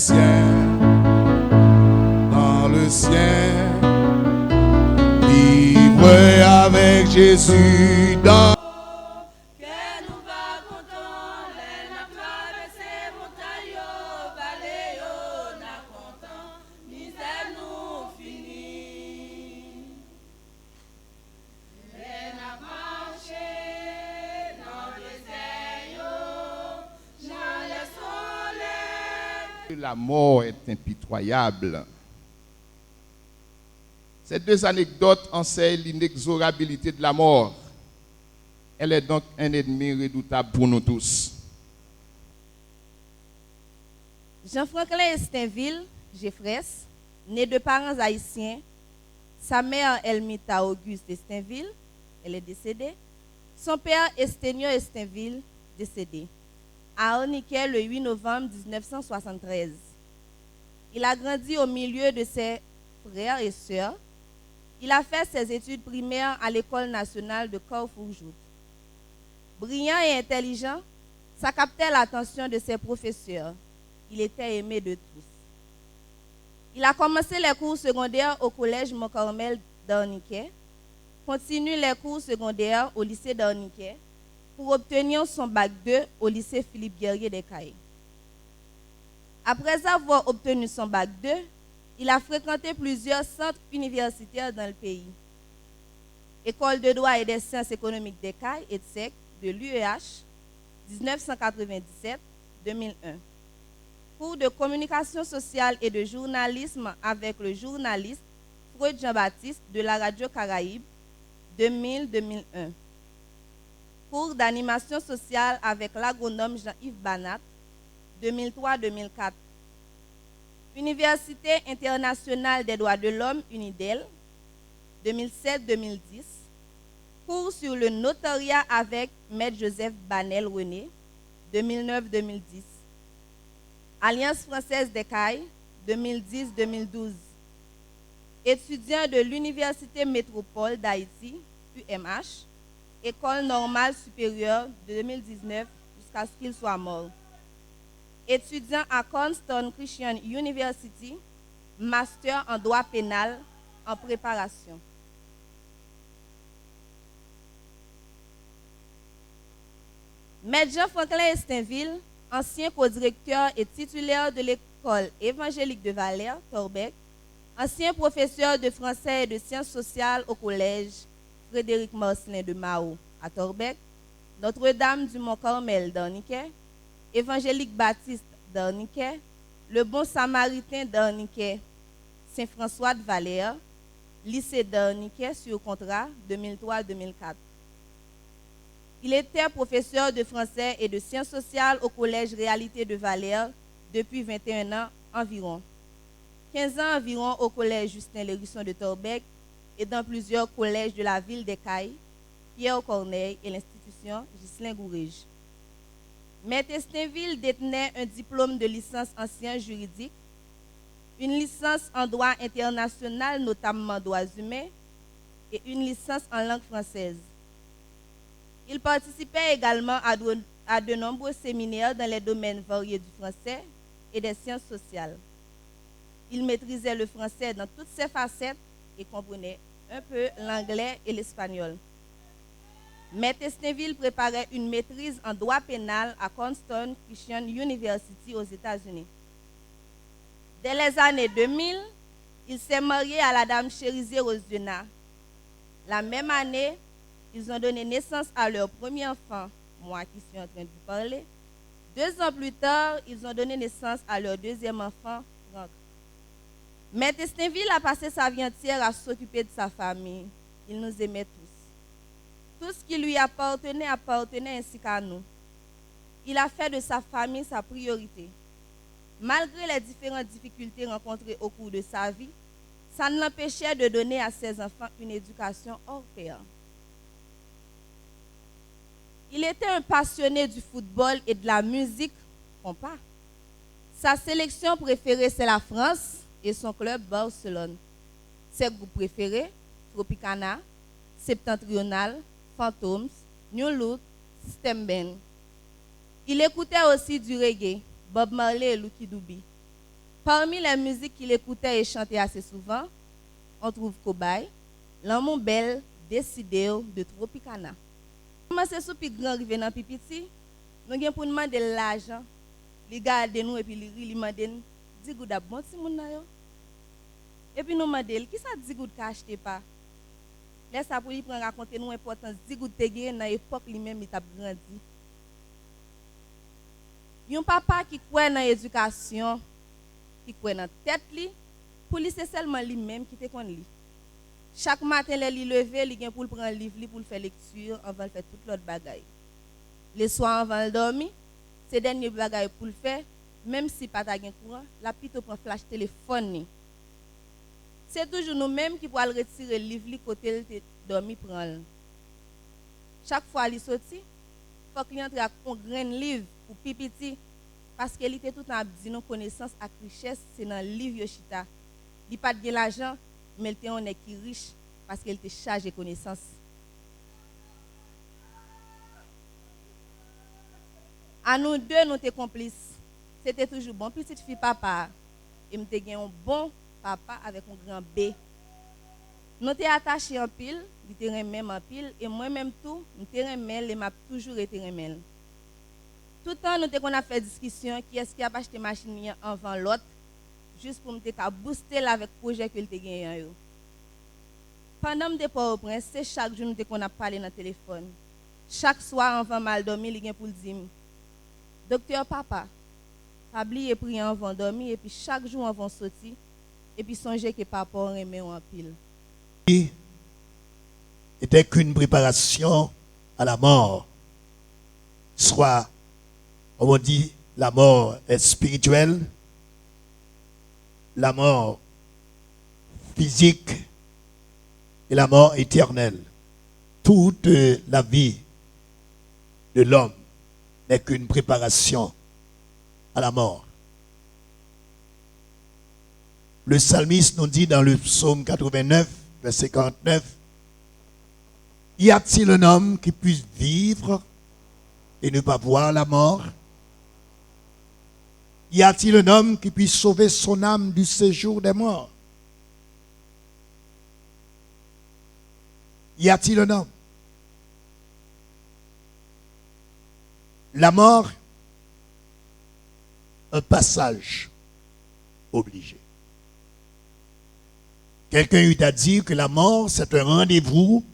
sien, dans le sien, vivre avec Jésus dans la mort est impitoyable. Ces deux anecdotes enseignent l'inexorabilité de la mort. Elle est donc un ennemi redoutable pour nous tous. Jean-Franklin Estinville, Jeffress, né de parents haïtiens, sa mère Elmita Auguste Estinville, elle est décédée, son père Estenio Estinville, décédé, à Orniquet le 8 novembre 1973. Il a grandi au milieu de ses frères et sœurs. Il a fait ses études primaires à l'École nationale de Carrefourjouk. Brillant et intelligent, ça captait l'attention de ses professeurs. Il était aimé de tous. Il a commencé les cours secondaires au collège Mont-Carmel d'Orniquet, continue les cours secondaires au lycée d'Orniquet pour obtenir son bac 2 au lycée Philippe Guerrier des Cayes. Après avoir obtenu son bac 2, il a fréquenté plusieurs centres universitaires dans le pays. École de droit et des sciences économiques des Cayes, EDSEC, de l'UEH, 1997-2001. Cours de communication sociale et de journalisme avec le journaliste Freud Jean-Baptiste de la Radio Caraïbe, 2000-2001. Cours d'animation sociale avec l'agronome Jean-Yves Banat, 2003-2004. Université internationale des droits de l'homme, UNIDEL, 2007-2010. Cours sur le notariat avec Maître Joseph Banel René, 2009-2010. Alliance française des Cayes, 2010-2012. Étudiant de l'Université Métropole d'Haïti, UMH, École normale supérieure, 2019 jusqu'à ce qu'il soit mort. Étudiant à Cornerstone Christian University, master en droit pénal en préparation. Maître Jean-Franklin Estinville, ancien co-directeur et titulaire de l'école évangélique de Valère, Torbec, ancien professeur de français et de sciences sociales au collège Frédéric Marcelin de Mao à Torbec, Notre-Dame du Mont-Carmel d'Orniquet, évangélique baptiste d'Orniquet, le Bon Samaritain d'Orniquet, Saint-François de Valère, lycée d'Orniquet sur contrat 2003-2004. Il était professeur de français et de sciences sociales au collège Réalité de Valère depuis 21 ans environ. 15 ans environ au collège Justin Lérisson de Torbec et dans plusieurs collèges de la ville des Cayes, Pierre Corneille et l'institution Ghislain Gourige. Maître Estinville détenait un diplôme de licence en sciences juridiques, une licence en droit international, notamment droits humains, et une licence en langue française. Il participait également à de nombreux séminaires dans les domaines variés du français et des sciences sociales. Il maîtrisait le français dans toutes ses facettes et comprenait un peu l'anglais et l'espagnol. Maître Estinville préparait une maîtrise en droit pénal à Cornerstone Christian University aux États-Unis. Dès les années 2000, il s'est marié à la dame Chérizier Rosiona. La même année, ils ont donné naissance à leur premier enfant, moi qui suis en train de vous parler. 2 ans plus tard, ils ont donné naissance à leur deuxième enfant, Franck. Maître Estinville a passé sa vie entière à s'occuper de sa famille. Il nous aimait tous. Tout ce qui lui appartenait ainsi qu'à nous. Il a fait de sa famille sa priorité. Malgré les différentes difficultés rencontrées au cours de sa vie, ça ne l'empêchait de donner à ses enfants une éducation hors pair. Il était un passionné du football et de la musique compas. Sa sélection préférée, c'est la France et son club Barcelone. Ses groupes préférés, Tropicana, Septentrional, Phantoms, New Look, System Band. Il écoutait aussi du reggae, Bob Marley et Lucky Dube. Parmi les musiques qu'il écoutait et chantait assez souvent, on trouve Cobaye, L'amour belle, Décidéo de Tropicana. Comment c'est sous plus grand rive dans pipiti, nous avons pour demander l'argent, les garder nous et puis les demander dis good à bon si moun na yo. Et puis nous demander qui ça dit good ka acheter pas. Laisse ça pour lui prendre raconter nous importance dit good te gagné dans époque lui même il t'a grandi. Un papa qui croit dans l'éducation, qui croit dans tête li, pour lui c'est seulement lui même qui te connaît li. Chaque matin il lever, il vient pour prendre un livre pour faire lecture avant de faire toute l'autre bagaille. Les soirs avant de dormir, c'est dernier bagaille pour le faire, même si pas ta gen courant, la plutôt prend flash téléphone. C'est toujours nous-mêmes qui pouvons retirer le livre côté il dormi prendre. Chaque fois il sorti, faut qu'il entre avec un grand livre pour pipiti parce qu'il était tout en dit nos connaissances à richesse, c'est dans le livre Yoshita. Il pas de l'argent, mais il était un qui riche parce qu'il était chargé de connaissances. À nous deux, nous étions complices. C'était toujours bon, petite fille papa. Et nous avons un bon papa avec un grand B. Nous étions attachés en pile, nous étions même en pile, et moi-même tout, nous étions remèl et m'a toujours été remèl. Tout le temps, nous avons fait discussion qui est-ce qui a acheté la machine avant l'autre, juste pour me booster avec le projet que nous avons gagné. Pendant que nous étions au prince, c'est chaque jour que nous avons parlé dans le téléphone. Chaque soir, avant mal dormir, il vient pour le dire. Docteur papa, pas oublier prier avant dormir et puis chaque jour avant sortir et puis songer que papa remet en pile. Était qu'une préparation à la mort. Soit, on dit, la mort est spirituelle, la mort physique et la mort éternelle. Toute la vie de l'homme n'est qu'une préparation à la mort. Le psalmiste nous dit dans le psaume 89, verset 49, y a-t-il un homme qui puisse vivre et ne pas voir la mort? Y a-t-il un homme qui puisse sauver son âme du séjour des morts? Y a-t-il un homme? La mort, un passage obligé. Quelqu'un eut à dire que la mort, c'est un rendez-vous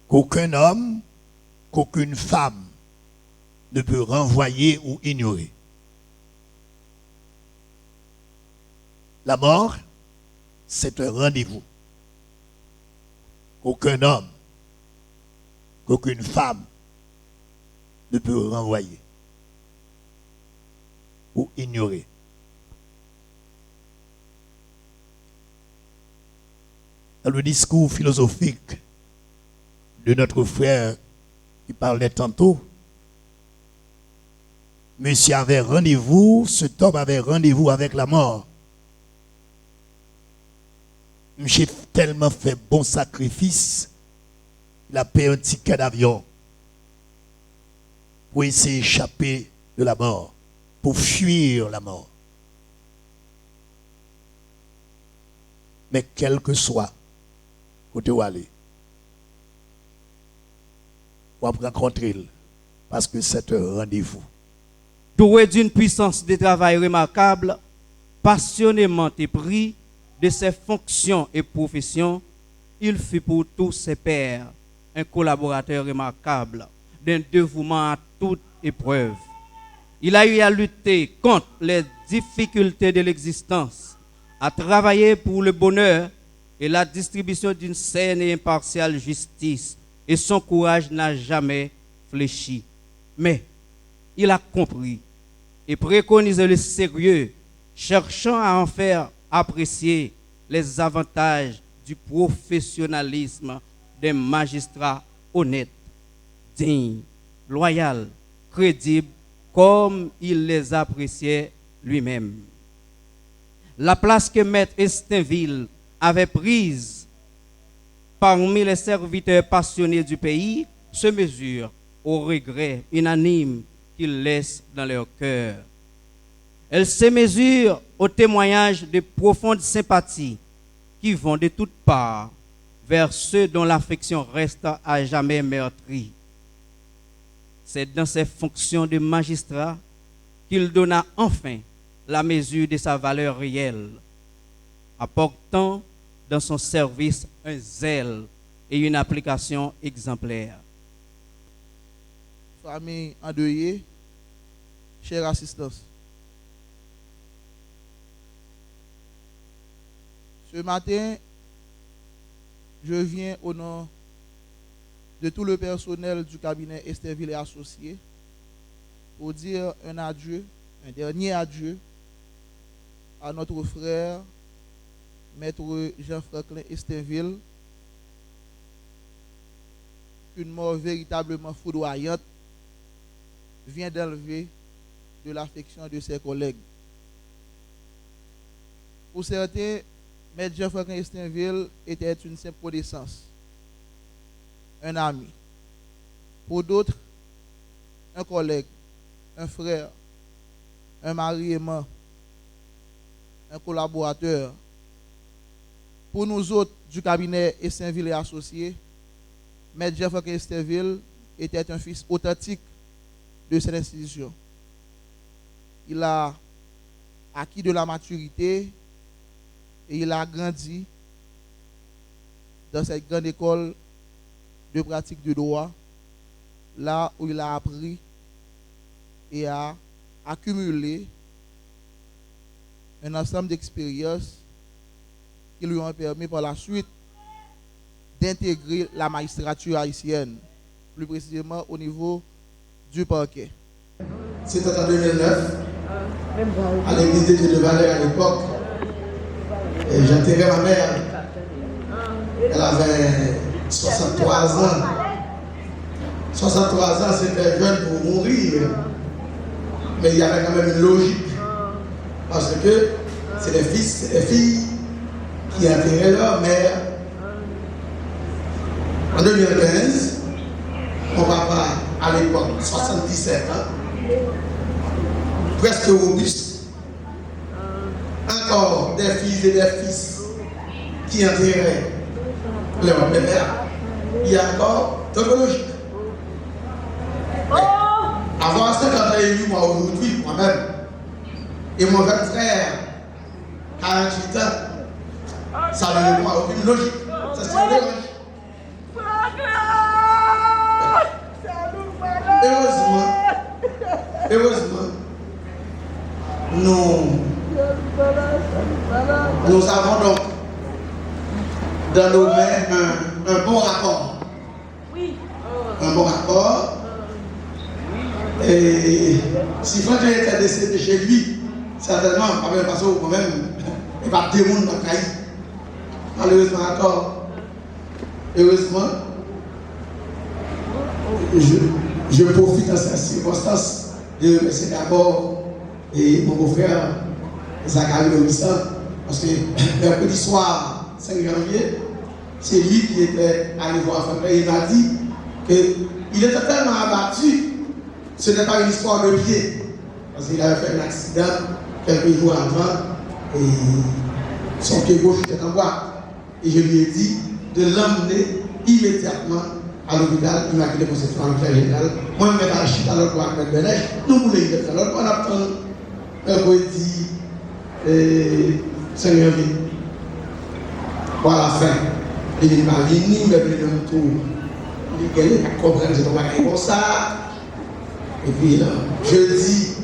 qu'aucun homme, qu'aucune femme ne peut renvoyer ou ignorer. La mort, c'est un rendez-vous qu'aucun homme, qu'aucune femme ne peut renvoyer ou ignorer. Dans le discours philosophique de notre frère qui parlait tantôt, monsieur avait rendez-vous, cet homme avait rendez-vous avec la mort. Monsieur tellement fait bon sacrifice, il a payé un ticket d'avion pour essayer d'échapper de la mort, pour fuir la mort. Mais quel que soit côté où aller, on va rencontrer parce que c'est un rendez-vous. Doué d'une puissance de travail remarquable, passionnément épris de ses fonctions et professions, il fut pour tous ses pairs un collaborateur remarquable, d'un dévouement à toute épreuve. Il a eu à lutter contre les difficultés de l'existence, à travailler pour le bonheur et la distribution d'une saine et impartiale justice, et son courage n'a jamais fléchi. Mais il a compris et préconisé le sérieux, cherchant à en faire apprécier les avantages du professionnalisme d'un magistrat honnête, digne, loyal, crédible, comme il les appréciait lui-même. La place que Maître Estainville avait prise parmi les serviteurs passionnés du pays se mesure au regret unanime qu'il laisse dans leur cœur. Elle se mesure au témoignage de profondes sympathies qui vont de toutes parts vers ceux dont l'affection reste à jamais meurtrie. C'est dans ses fonctions de magistrat qu'il donna enfin la mesure de sa valeur réelle, apportant dans son service un zèle et une application exemplaire. Famille endeuillée, chère assistance. Ce matin, je viens au nom de tout le personnel du cabinet Esterville et Associés pour dire un adieu, un dernier adieu à notre frère, Maître Jean-Franklin Esterville, qu'une mort véritablement foudroyante vient d'enlever de l'affection de ses collègues. Pour certains, Maître Jean-Franklin Esterville était une simple connaissance, un ami. Pour d'autres, un collègue, un frère, un mari aimant, un collaborateur. Pour nous autres du cabinet Esterville et Associés, Maître Jean-Franklin Esterville était un fils authentique de cette institution. Il a acquis de la maturité et il a grandi dans cette grande école de pratique du droit, là où il a appris et a accumulé un ensemble d'expériences qui lui ont permis par la suite d'intégrer la magistrature haïtienne, plus précisément au niveau du parquet. C'était en 2009, à l'église de Dieu de Valère à l'époque. Et j'enterrais ma mère. Elle avait 63 ans. 63 ans, c'était jeune pour mourir. Mais il y avait quand même une logique. Parce que c'est les fils, c'est les filles qui enterraient leur mère. En 2015, mon papa, à l'époque, 77 ans, presque robuste, encore des filles et des fils qui enterraient leur mère, il y a encore de logique. Avoir 58 mois aujourd'hui, moi-même, et mon jeune frère, 48 ans, ça ne me prend aucune logique. Ça se dérange. Heureusement, nous avons donc dans nos mains un bon rapport. Un bon rapport. Et si Franklin était décédé chez lui, certainement, parce que moi-même, il va démontrer dans le cahier. Malheureusement, encore, heureusement, je profite de cette circonstance de remercier d'abord mon beau-frère Zachary Lorissa, parce que mercredi soir, 5 janvier, c'est lui qui était allé voir Franklin. Il m'a dit qu'il était tellement abattu, ce n'est pas une histoire de pied, parce qu'il avait fait un accident quelques jours avant et son pied gauche était en bois. Et je lui ai dit de l'emmener immédiatement à l'hôpital Immaculée Conception à l'hôpital général. Moi, je me mets à la chute à l'autre avec de neige. Nous voulons y être alors. On attend un poésie 5 janvier. Pour la fin. Il m'a venu, il m'a venu dans le tour. Il a compris que c'est pas comme ça. Et puis là, jeudi,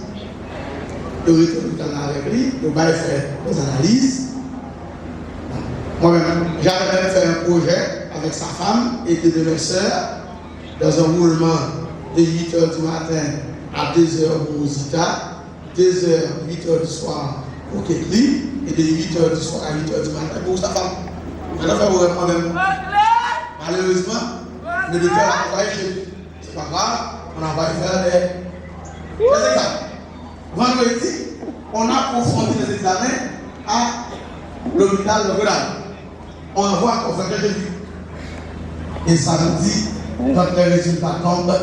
je retourne avec lui, je vais faire des analyses. Moi-même, j'avais même fait un projet avec sa femme et deux de mes soeurs dans un roulement de 8h du matin à 2h pour Zita, 2h, 8h du soir pour Ketli et de 8h du soir à 8h du matin pour sa femme. Moi-même, malheureusement, le docteur a envoyé chez lui. C'est pas grave, on a envoyé faire des examens. Vendredi, on a confronté les examens à l'hôpital de Godal. On envoie qu'on fait chez lui. Et samedi, quand les résultats tombent,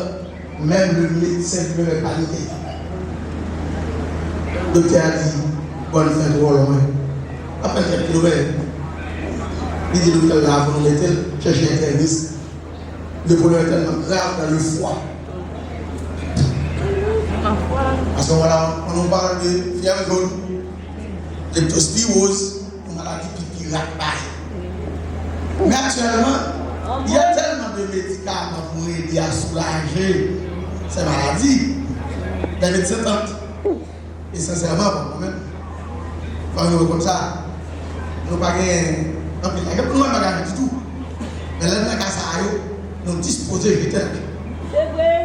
même le médecin ne veut pas paniquer. Le docteur a dit, bonne fin de loin. Après quelques kilomètres, il dit, le docteur là, vous mettez, chercher un interniste. Le problème est tellement grave dans le foie. À ce moment-là, on nous parle de fièvre jaune, de leptospirose, une maladie qui rapaille. Mais actuellement, il y a tellement de médicaments pour aider à soulager ces maladies. Les médecins tentent. Et sincèrement, pour moi-même, quand nous comme ça, nous n'avons pas gagné. Nous n'avons pas gagné du tout. Mais là, nous avons disposé de l'État.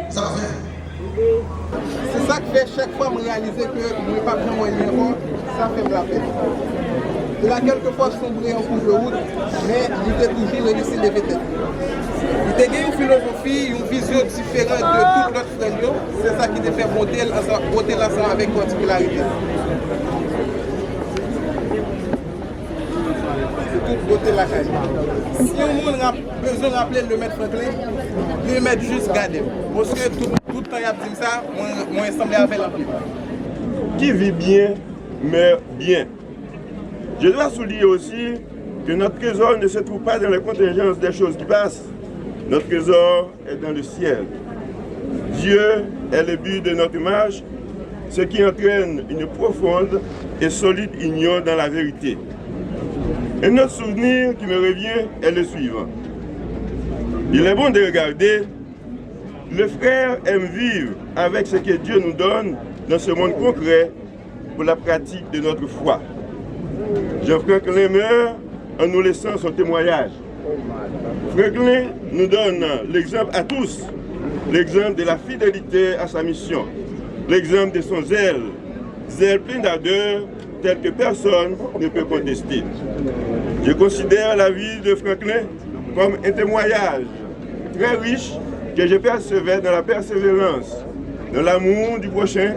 Ça va faire. C'est ça qui fait chaque fois me réaliser que je n'ai pas pris mon numéro, ça fait me la peine. Il a quelquefois sombré en cours de route, mais il était toujours réussi de tête. Il a une philosophie, une vision différente de toute notre région. C'est ça qui te fait voter l'ensemble avec particularité. C'est toute beauté la caille. Si on a besoin de rappeler le maître Franklin, le maître juste garder. Parce que tout le temps il a dit ça, moi semblé avec la vie. Qui vit bien, meurt bien. Je dois souligner aussi que notre trésor ne se trouve pas dans la contingence des choses qui passent. Notre trésor est dans le ciel. Dieu est le but de notre image, ce qui entraîne une profonde et solide union dans la vérité. Un autre souvenir qui me revient est le suivant. Il est bon de regarder, le frère aime vivre avec ce que Dieu nous donne dans ce monde concret pour la pratique de notre foi. Jean-Franklin meurt en nous laissant son témoignage. Franklin nous donne l'exemple à tous, l'exemple de la fidélité à sa mission, l'exemple de son zèle plein d'ardeur tel que personne ne peut contester. Je considère la vie de Franklin comme un témoignage très riche que je percevais dans la persévérance, dans l'amour du prochain,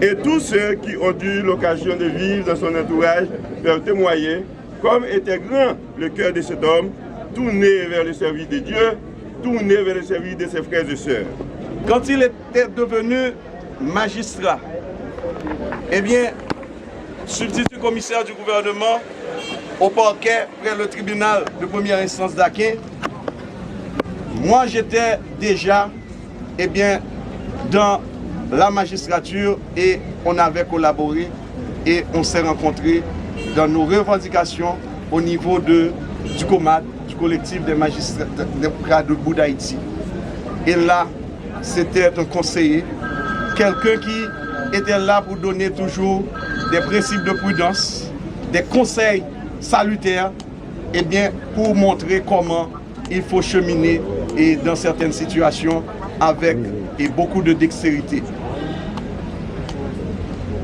et tous ceux qui ont eu l'occasion de vivre dans son entourage peuvent témoigner comme était grand le cœur de cet homme, tourné vers le service de Dieu, tourné vers le service de ses frères et sœurs. Quand il était devenu magistrat, eh bien, substitut commissaire du gouvernement au parquet près le tribunal de première instance d'Aquin, moi j'étais déjà dans la magistrature et on avait collaboré et on s'est rencontrés dans nos revendications au niveau du COMAD, du collectif des magistrats de Bout d'Haïti. Et là, c'était un conseiller, quelqu'un qui était là pour donner toujours des principes de prudence, des conseils salutaires, et bien pour montrer comment il faut cheminer et dans certaines situations avec beaucoup de dextérité.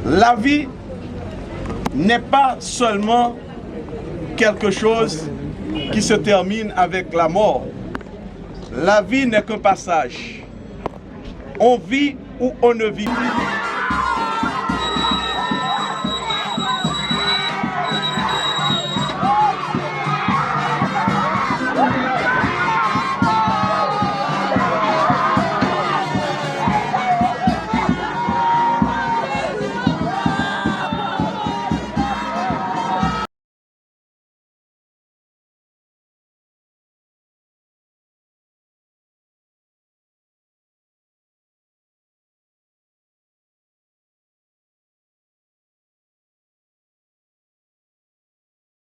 La vie n'est pas seulement quelque chose qui se termine avec la mort. La vie n'est qu'un passage. On vit ou on ne vit plus.